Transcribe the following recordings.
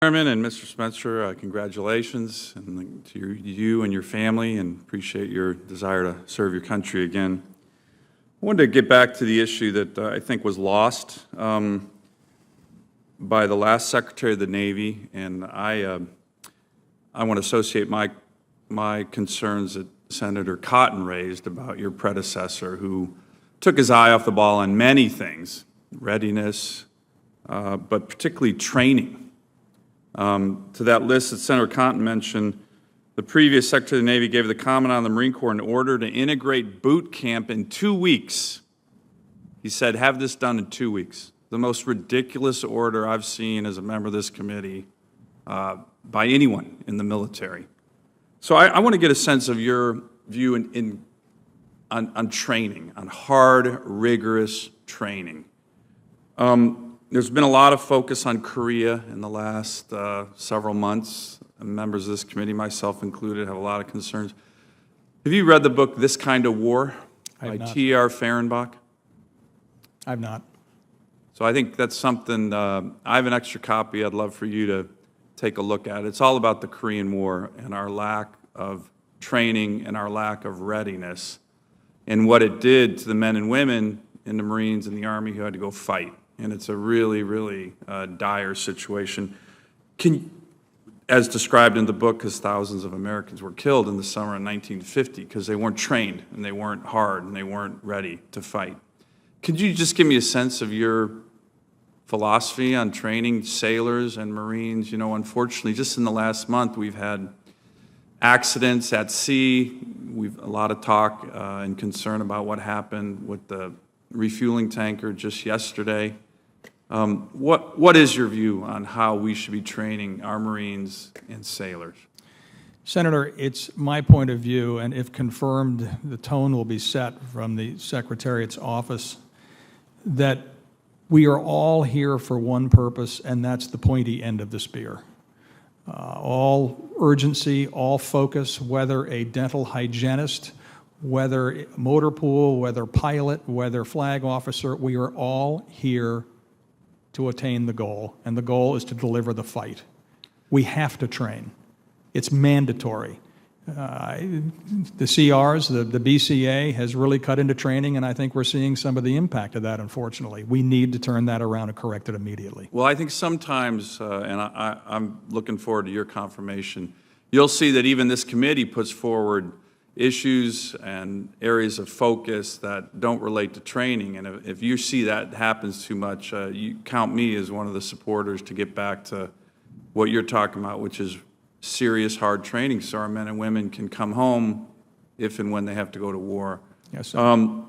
Chairman and Mr. Spencer, congratulations and to you and your family, and appreciate your desire to serve your country again. I wanted to get back to the issue that I think was lost by the last Secretary of the Navy, and I want to associate my concerns that Senator Cotton raised about your predecessor, who took his eye off the ball on many things, readiness, but particularly training. To that list that Senator Cotton mentioned, the previous Secretary of the Navy gave the Commandant of the Marine Corps an order to integrate boot camp in 2 weeks. He said, have this done in 2 weeks. The most ridiculous order I've seen as a member of this committee by anyone in the military. So I want to get a sense of your view on training, on hard, rigorous training. There's been a lot of focus on Korea in the last several months. Members of this committee, myself included, have a lot of concerns. Have you read the book This Kind of War by T.R. Fehrenbach? I've not. So I think that's something, I have an extra copy I'd love for you to take a look at. It's all about the Korean War and our lack of training and our lack of readiness and what it did to the men and women in the Marines and the Army who had to go fight. And it's a really, really dire situation. As described in the book, because thousands of Americans were killed in the summer of 1950 because they weren't trained and they weren't hard and they weren't ready to fight. Could you just give me a sense of your philosophy on training sailors and Marines? You know, unfortunately, just in the last month, we've had accidents at sea. We've a lot of talk and concern about what happened with the refueling tanker just yesterday. What is your view on how we should be training our Marines and sailors? Senator, it's my point of view, and if confirmed, the tone will be set from the Secretariat's office, that we are all here for one purpose, and that's the pointy end of the spear. All urgency, all focus, whether a dental hygienist, whether motor pool, whether pilot, whether flag officer, we are all here to attain the goal, and the goal is to deliver the fight. We have to train. It's mandatory. The CRs, the BCA has really cut into training, and I think we're seeing some of the impact of that, unfortunately. We need to turn that around and correct it immediately. Well, I think sometimes, and I'm looking forward to your confirmation, you'll see that even this committee puts forward issues and areas of focus that don't relate to training. And if you see that happens too much, you count me as one of the supporters to get back to what you're talking about, which is serious, hard training so our men and women can come home if and when they have to go to war. Yes, sir.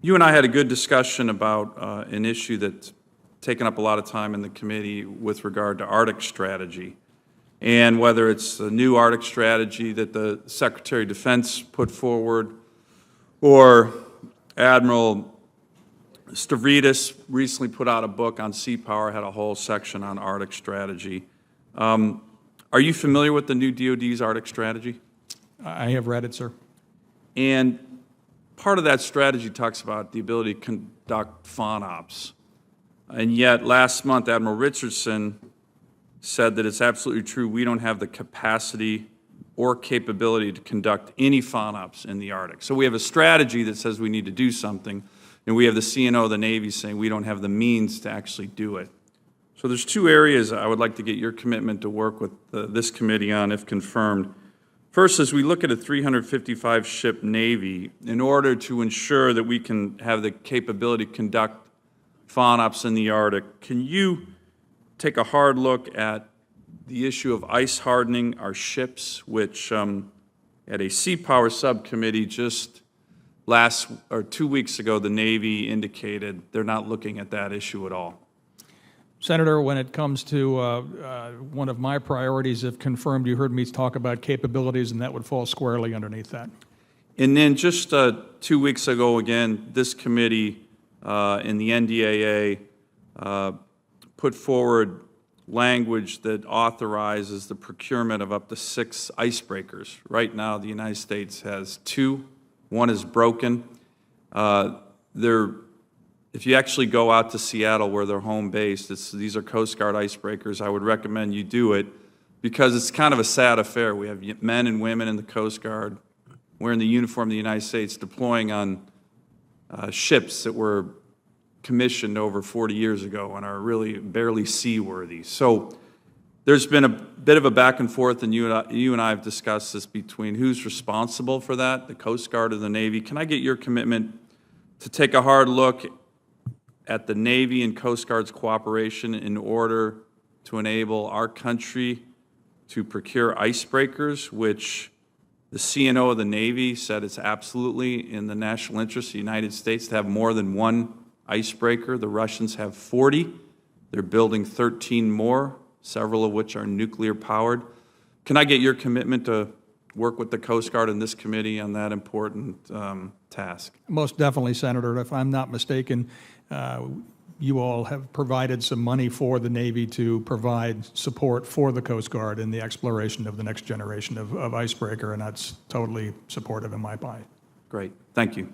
You and I had a good discussion about an issue that's taken up a lot of time in the committee with regard to Arctic strategy, and whether it's the new Arctic strategy that the Secretary of Defense put forward, or Admiral Stavridis recently put out a book on sea power, had a whole section on Arctic strategy. Are you familiar with the new DoD's Arctic strategy? I have read it, sir. And part of that strategy talks about the ability to conduct fawn ops. And yet last month, Admiral Richardson said that it's absolutely true we don't have the capacity or capability to conduct any fawn ops in the Arctic. So we have a strategy that says we need to do something, and we have the CNO of the Navy saying we don't have the means to actually do it. So there's two areas I would like to get your commitment to work with this committee on, if confirmed. First, as we look at a 355-ship Navy, in order to ensure that we can have the capability to conduct fawn ops in the Arctic, can you take a hard look at the issue of ice hardening our ships, which at a sea power subcommittee just 2 weeks ago, the Navy indicated they're not looking at that issue at all? Senator, when it comes to one of my priorities, if confirmed, you heard me talk about capabilities, and that would fall squarely underneath that. And then just 2 weeks ago, again, this committee in the NDAA put forward language that authorizes the procurement of up to 6 icebreakers. Right now, the United States has 2. One is broken. There if you actually go out to Seattle where they're home based, these are Coast Guard icebreakers. I would recommend you do it because it's kind of a sad affair. We have men and women in the Coast Guard wearing the uniform of the United States deploying on ships that were commissioned over 40 years ago and are really barely seaworthy. So there's been a bit of a back and forth, and you and I have discussed this between who's responsible for that, the Coast Guard or the Navy. Can I get your commitment to take a hard look at the Navy and Coast Guard's cooperation in order to enable our country to procure icebreakers, which the CNO of the Navy said it's absolutely in the national interest of the United States to have more than one icebreaker. The Russians have 40. They're building 13 more, several of which are nuclear powered. Can I get your commitment to work with the Coast Guard and this committee on that important task? Most definitely, Senator. If I'm not mistaken, you all have provided some money for the Navy to provide support for the Coast Guard in the exploration of the next generation of icebreaker, and that's totally supportive in my mind. Great. Thank you.